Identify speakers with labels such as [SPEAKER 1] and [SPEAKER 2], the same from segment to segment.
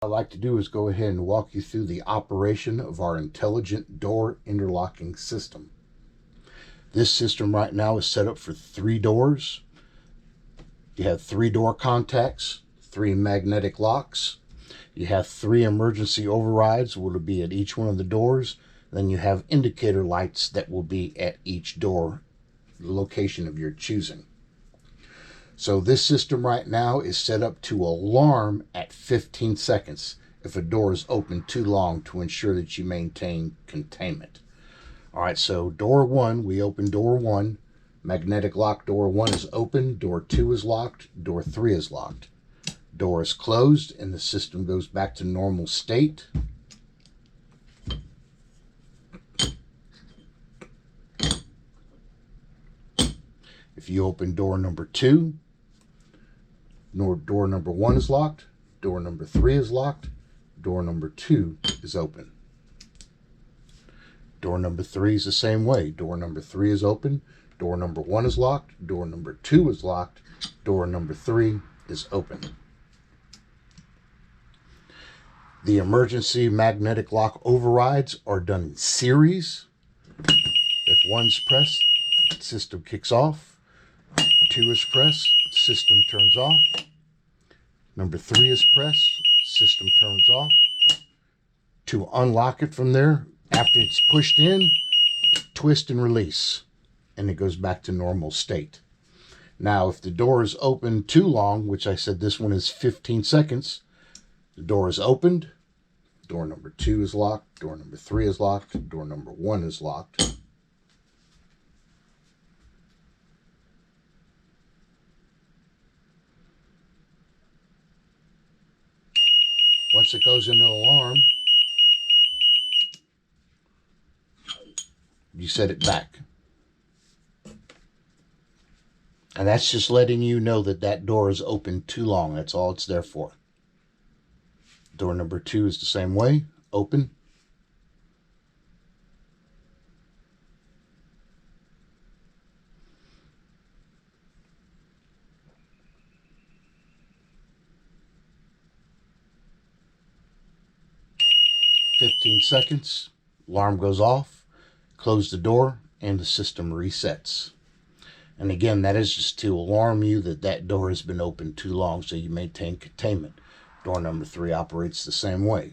[SPEAKER 1] What I'd like to do is go ahead and walk you through the operation of our intelligent door interlocking system. This system right now is set up for 3 doors. You have 3 door contacts, 3 magnetic locks. You have 3 emergency overrides, which will be at each one of the doors. Then you have indicator lights that will be at each door, the location of your choosing. So this system right now is set up to alarm at 15 seconds if a door is open too long to ensure that you maintain containment. All right, so door 1, we open door 1. Magnetic lock door 1 is open, door 2 is locked, door 3 is locked. Door is closed and the system goes back to normal state. If you open door number 2, door number 1 is locked, door number 3 is locked, door number 2 is open. Door number 3 is the same way. Door number 3 is open, door number 1 is locked, door number 2 is locked, door number 3 is open. The emergency magnetic lock overrides are done in series. If 1's pressed, system kicks off. 2 is pressed, system turns off. Number 3 is pressed, system turns off. To unlock it from there, after it's pushed in, twist and release, and it goes back to normal state. Now, if the door is open too long, which I said this one is 15 seconds, the door is opened, door number 2 is locked, door number 3 is locked, door number 1 is locked. Once it goes into alarm, you set it back. And that's just letting you know that that door is open too long. That's all it's there for. Door number 2 is the same way. Open. seconds, alarm goes off, close the door, and the system resets. And again, that is just to alarm you that that door has been open too long so you maintain containment. Door number 3 operates the same way.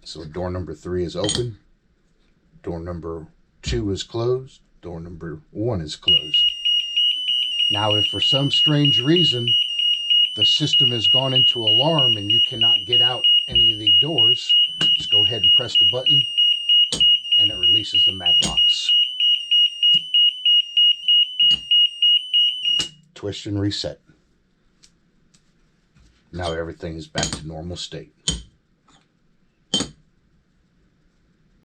[SPEAKER 1] So door number 3 is open, door number 2 is closed, door number 1 is closed. Now, if for some strange reason the system has gone into alarm and you cannot get out any of the doors, just go ahead and press the button and it releases the mag locks. Twist and reset. Now everything is back to normal state.